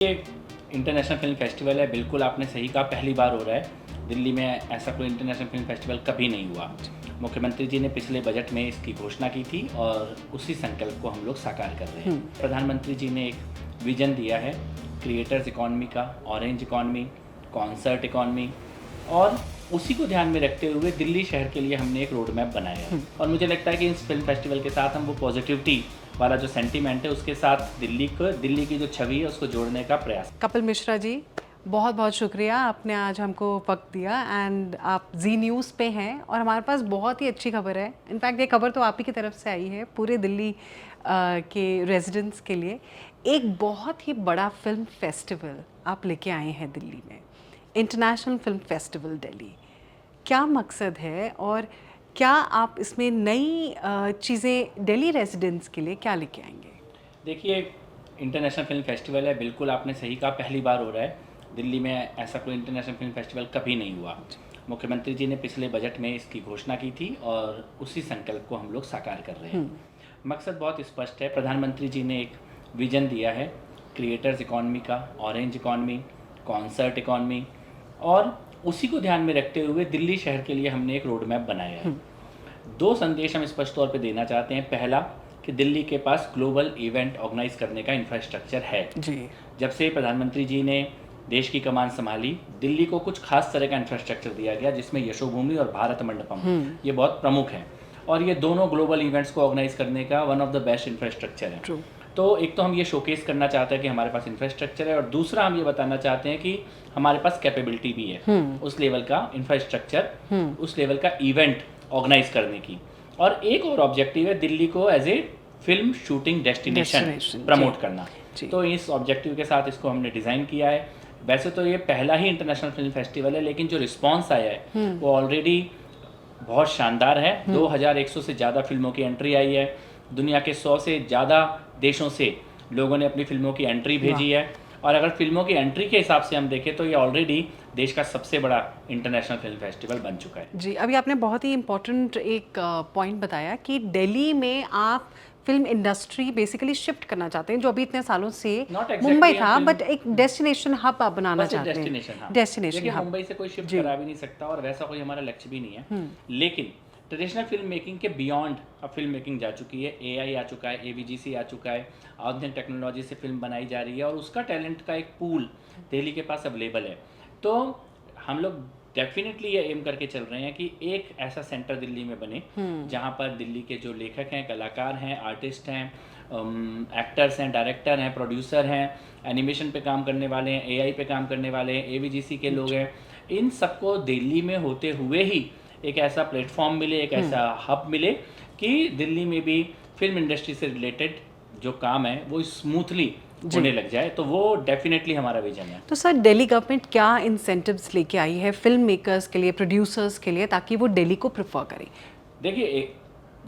ये international film festival है, बिल्कुल आपने सही कहा, पहली बार हो रहा है। दिल्ली में ऐसा कोई इंटरनेशनल फिल्म फेस्टिवल कभी नहीं हुआ। मुख्यमंत्री जी ने पिछले बजट में इसकी घोषणा की थी और उसी संकल्प को हम लोग साकार कर रहे हैं। प्रधानमंत्री जी ने एक विजन दिया है क्रिएटर्स इकॉनमी का, ऑरेंज इकॉनमी, कॉन्सर्ट इकॉनमी, और उसी को ध्यान में रखते हुए दिल्ली शहर के लिए हमने एक रोड मैप बनाया है। और मुझे लगता है कि इस फिल्म फेस्टिवल के साथ हम वो पॉजिटिविटी वाला जो सेंटीमेंट है उसके साथ दिल्ली की जो छवि है उसको जोड़ने का प्रयास। कपिल मिश्रा जी, बहुत बहुत शुक्रिया, आपने आज हमको वक्त दिया। एंड आप जी न्यूज़ पे हैं और हमारे पास बहुत ही अच्छी खबर है। इनफैक्ट ये खबर तो आप ही की तरफ से आई है पूरे दिल्ली के रेजिडेंट्स के लिए। एक बहुत ही बड़ा फिल्म फेस्टिवल आप लेके आए हैं दिल्ली में, इंटरनेशनल फिल्म फेस्टिवल दिल्ली। क्या मकसद है और क्या आप इसमें नई चीज़ें दिल्ली रेजिडेंट्स के लिए क्या लेके आएंगे? देखिए, इंटरनेशनल फिल्म फेस्टिवल है, बिल्कुल आपने सही कहा, पहली बार हो रहा है। दिल्ली में ऐसा कोई इंटरनेशनल फिल्म फेस्टिवल कभी नहीं हुआ। मुख्यमंत्री जी ने पिछले बजट में इसकी घोषणा की थी और उसी संकल्प को हम लोग साकार कर रहे हैं। मकसद बहुत स्पष्ट है। प्रधानमंत्री जी ने एक विजन दिया है क्रिएटर्स इकॉनमी का, ऑरेंज इकॉनमी, कॉन्सर्ट इकॉनमी, और उसी को ध्यान में रखते हुए दिल्ली शहर के लिए हमने एक रोड मैप बनाया है। दो संदेश हम स्पष्ट तौर पे देना चाहते हैं। पहला कि दिल्ली के पास ग्लोबल इवेंट ऑर्गेनाइज करने का इंफ्रास्ट्रक्चर है जी। जब से प्रधानमंत्री जी ने देश की कमान संभाली, दिल्ली को कुछ खास तरह का इंफ्रास्ट्रक्चर दिया गया जिसमें यशोभूमि और भारत मंडपम ये बहुत प्रमुख हैं, और ये दोनों ग्लोबल इवेंट्स को ऑर्गेनाइज करने का one of the best infrastructure है। तो एक तो हम ये शोकेस करना चाहते हैं कि हमारे पास इंफ्रास्ट्रक्चर है, और दूसरा हम ये बताना चाहते हैं कि हमारे पास कैपेबिलिटी भी है उस लेवल का इंफ्रास्ट्रक्चर, उस लेवल का इवेंट ऑर्गेनाइज करने की। और एक और ऑब्जेक्टिव है दिल्ली को as a film shooting destination promote करना। तो इस ऑब्जेक्टिव के साथ इसको हमने डिज़ाइन किया है। वैसे तो ये पहला ही इंटरनेशनल फिल्म फेस्टिवल है, लेकिन जो रिस्पांस आया है वो ऑलरेडी बहुत शानदार है। 2100 से ज़्यादा फिल्मों की एंट्री आई है। दुनिया के 100 से ज़्यादा देशों से लोगों ने अपनी फिल्मों की एंट्री भेजी है, और अगर फिल्मों की एंट्री के हिसाब से हम देखें तो ये ऑलरेडी देश का सबसे बड़ा इंटरनेशनल फिल्म फेस्टिवल बन चुका है। जी, अभी आपने बहुत ही इम्पोर्टेंट एक पॉइंट बताया कि दिल्ली में आप फिल्म इंडस्ट्री बेसिकली शिफ्ट करना चाहते हैं, जो अभी इतने सालों से मुंबई था, बट एक डेस्टिनेशन हब आप बनाना चाहते हैं। डेस्टिनेशन हब मुंबई से कोई शिफ्ट करा भी नहीं सकता और वैसा कोई हमारा लक्ष्य भी नहीं है। लेकिन ट्रेडिशनल फिल्म मेकिंग के बियॉन्ड अब फिल्म मेकिंग जा चुकी है। एआई आ चुका है, एवीजीसी आ चुका है, आधुनिक टेक्नोलॉजी से फिल्म बनाई जा रही है, और उसका टैलेंट का एक पूल दिल्ली के पास अवेलेबल है। तो हम लोग डेफिनेटली ये एम करके चल रहे हैं कि एक ऐसा सेंटर दिल्ली में बने जहाँ पर दिल्ली के जो लेखक हैं, कलाकार हैं, आर्टिस्ट हैं, एक्टर्स हैं, डायरेक्टर हैं, प्रोड्यूसर हैं, एनिमेशन पे काम करने वाले हैं, एआई पे काम करने वाले हैं, एवीजीसी के लोग हैं, इन सबको दिल्ली में होते हुए ही एक ऐसा प्लेटफॉर्म मिले, एक ऐसा हब मिले कि दिल्ली में भी फिल्म इंडस्ट्री से रिलेटेड जो काम है वो स्मूथली होने लग जाए। तो वो डेफिनेटली हमारा विजन है। तो सर, दिल्ली गवर्नमेंट क्या इंसेंटिव्स लेके आई है फिल्म मेकर्स के लिए, प्रोड्यूसर्स के लिए, ताकि वो दिल्ली को प्रेफर करें? देखिए,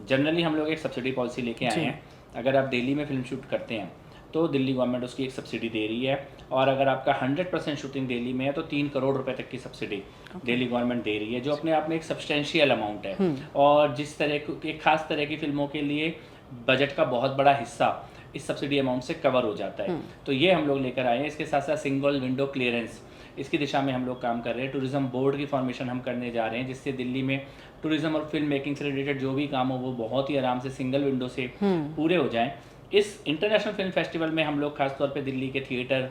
जनरली हम लोग एक सब्सिडी पॉलिसी लेके आए हैं। अगर आप दिल्ली में फिल्म शूट करते हैं तो दिल्ली गवर्नमेंट उसकी एक सब्सिडी दे रही है, और अगर आपका 100% शूटिंग दिल्ली में है तो 3 करोड़ रुपए तक की सब्सिडी दिल्ली गवर्नमेंट दे रही है, जो अपने आप में एक सब्सटेंशियल अमाउंट है। और जिस तरह की खास तरह की फिल्मों के लिए बजट का बहुत बड़ा हिस्सा इस सब्सिडी अमाउंट से कवर हो जाता है। तो ये हम लोग लेकर आए हैं। इसके साथ साथ सिंगल विंडो क्लियरेंस, इसकी दिशा में हम लोग काम कर रहे हैं। टूरिज्म बोर्ड की फॉर्मेशन हम करने जा रहे हैं, जिससे दिल्ली में टूरिज्म और फिल्म मेकिंग से रिलेटेड जो भी काम हो वो बहुत ही आराम से सिंगल विंडो से पूरे हो जाएं। इस इंटरनेशनल फिल्म फेस्टिवल में हम लोग खासतौर पे दिल्ली के थिएटर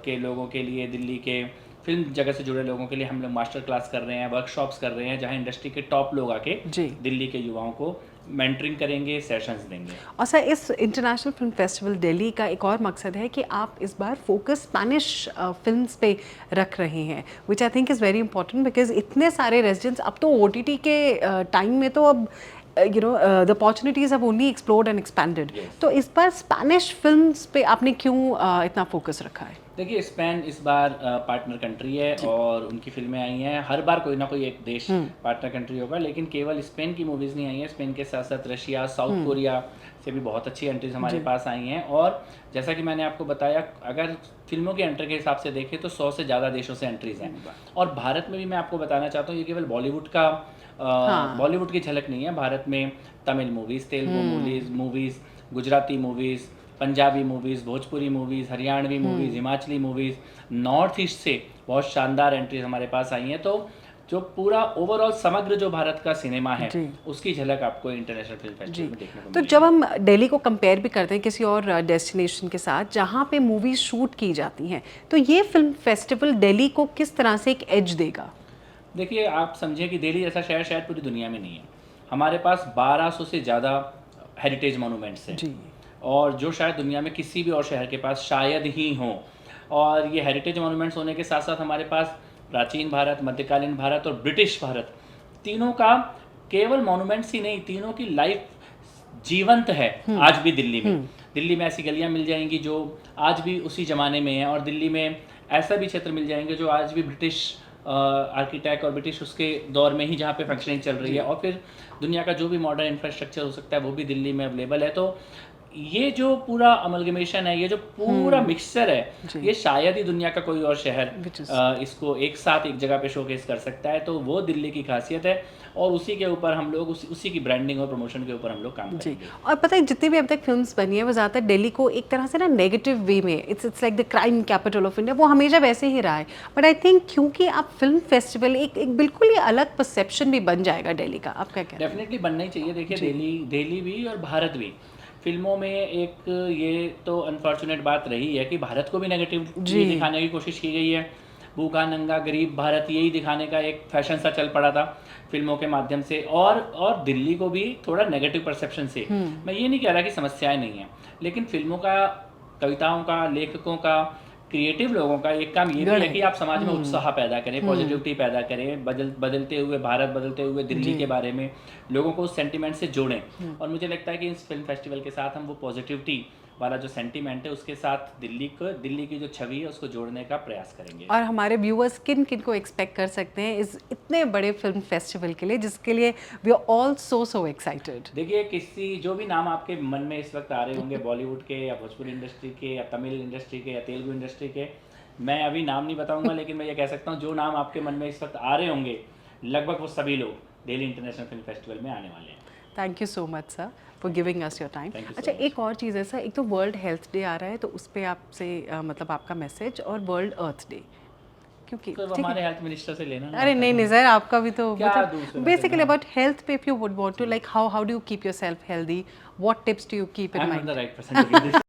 के लोगों के लिए, दिल्ली के फिल्म जगत से जुड़े लोगों के लिए हम लोग मास्टर क्लास कर रहे हैं, वर्कशॉप्स कर रहे हैं, जहां इंडस्ट्री के टॉप लोग आके दिल्ली के युवाओं को मेंटरिंग करेंगे, सेशंस देंगे। और सर, इस इंटरनेशनल फिल्म फेस्टिवल दिल्ली का एक और मकसद है कि आप इस बार फोकस स्पेनिश फिल्म्स पे रख रहे हैं, which I think is very important, because इतने सारे रेजिडेंट्स अब तो ओटीटी के टाइम में तो अब the opportunities have only explored and expanded. तो इस बार स्पेनिश फिल्म्स पे आपने क्यों इतना फोकस रखा है? देखिए, स्पेन इस बार पार्टनर कंट्री है और उनकी फिल्में आई हैं। हर बार कोई ना कोई एक देश पार्टनर कंट्री होगा, लेकिन केवल स्पेन की मूवीज़ नहीं आई हैं। स्पेन के साथ साथ रशिया, साउथ कोरिया से भी बहुत अच्छी एंट्रीज हमारे पास आई हैं। और जैसा कि मैंने आपको बताया, अगर फिल्मों की एंट्री के हिसाब से देखें तो 100 से ज़्यादा देशों से एंट्रीज हैं। और भारत में भी मैं आपको बताना चाहता हूँ, ये केवल बॉलीवुड का बॉलीवुड की झलक नहीं है। भारत में Tamil movies, Telugu movies, Gujarati movies, Punjabi movies, Bhojpuri movies, Haryanvi movies, Himachali movies, north east से बहुत शानदार एंट्रीज हमारे पास आई हैं। तो जो पूरा ओवरऑल समग्र जो भारत का सिनेमा है जी। उसकी झलक आपको इंटरनेशनल फिल्म जी। फेस्टिवल में देखने को तो मिलेगी। जब हम दिल्ली को कंपेयर भी करते हैं किसी और डेस्टिनेशन के साथ जहाँ पे मूवीज शूट की जाती हैं, तो ये फिल्म फेस्टिवल दिल्ली को किस तरह से एक एज देगा? देखिए, आप समझिए कि दिल्ली जैसा शहर शायद पूरी दुनिया में नहीं है। हमारे पास 1200 से ज़्यादा हेरिटेज मोनूमेंट्स हैं जी। और जो शायद दुनिया में किसी भी और शहर के पास शायद ही हों। और ये हेरिटेज मोनूमेंट्स होने के साथ साथ हमारे पास प्राचीन भारत, मध्यकालीन भारत और ब्रिटिश भारत, तीनों का केवल मोनूमेंट्स ही नहीं, तीनों की लाइफ जीवंत है आज भी दिल्ली में। दिल्ली में ऐसी गलियां मिल जाएंगी जो आज भी उसी ज़माने में हैं, और दिल्ली में ऐसा भी क्षेत्र मिल जाएंगे जो आज भी ब्रिटिश आर्किटेक्ट और ब्रिटिश उसके दौर में ही जहाँ पे फंक्शनिंग चल रही है। और फिर दुनिया का जो भी मॉडर्न इंफ्रास्ट्रक्चर हो सकता है वो भी दिल्ली में अवेलेबल है। तो ये जो पूरा अमलगमेशन है, ये जो पूरा मिक्सचर है, ये शायद ही दुनिया का कोई और शहर इसको एक साथ एक जगह पे शोकेस कर सकता है। तो वो दिल्ली की खासियत है और उसी के ऊपर हम लोग उसी की ब्रांडिंग और प्रमोशन के ऊपर हम लोग काम करेंगे। और पता है जितनी भी अब तक फिल्म्स बनी है वो ज़्यादातर दिल्ली को एक तरह से ना नेगेटिव वे में, it's like the crime capital of India, वो हमेशा वैसे ही रहा है। बट आई थिंक क्योंकि आप फिल्म फेस्टिवल एक बिल्कुल ही अलग परसेप्शन भी बन जाएगा दिल्ली का, आप क्या कहते हैं? डेफिनेटली बनना ही चाहिए। देखिए, दिल्ली भी और भारत भी फिल्मों में एक ये तो अनफॉर्चुनेट बात रही है कि भारत को भी नेगेटिव दिखाने की कोशिश की गई है। भूखा नंगा गरीब भारत यही दिखाने का एक फैशन सा चल पड़ा था फिल्मों के माध्यम से, और दिल्ली को भी थोड़ा नेगेटिव परसेप्शन से। मैं ये नहीं कह रहा कि समस्याएं नहीं हैं, लेकिन फिल्मों का, कविताओं का, लेखकों का, क्रिएटिव लोगों का एक काम ये भी है कि आप समाज में उत्साह पैदा करें, पॉजिटिविटी पैदा करें, बदलते हुए भारत, बदलते हुए दिल्ली के बारे में लोगों को उस सेंटिमेंट से जोड़ें। और मुझे लगता है कि इस फिल्म फेस्टिवल के साथ हम वो पॉजिटिविटी वाला जो सेंटिमेंट है उसके साथ दिल्ली की जो छवि है उसको जोड़ने का प्रयास करेंगे। और हमारे व्यूअर्स किन किन को एक्सपेक्ट कर सकते हैं इस इतने बड़े फिल्म फेस्टिवल के लिए, जिसके लिए we are all so excited? देखिए, जो भी नाम आपके मन में इस वक्त आ रहे होंगे, बॉलीवुड के या भोजपुरी इंडस्ट्री के या तमिल इंडस्ट्री के या तेलुगु इंडस्ट्री के, मैं अभी नाम नहीं बताऊंगा, लेकिन मैं ये कह सकता हूँ जो नाम आपके मन में इस वक्त आ रहे होंगे लगभग वो सभी लोग दिल्ली इंटरनेशनल फिल्म फेस्टिवल में आने वाले हैं। Thank you so much sir for giving us your time. अच्छा, एक और चीज़ है सर, एक तो वर्ल्ड हेल्थ डे आ रहा है, तो उस पर आपसे मतलब आपका मैसेज, और वर्ल्ड अर्थ डे, क्योंकि तो हमारे हेल्थ मिनिस्टर से लेना। अरे नहीं सर, आपका भी तो मतलब बेसिकली अबाउट हेल्थ पे, if you would want to like how do you keep yourself healthy, what tips do you keep in mind? I'm not the right person to give this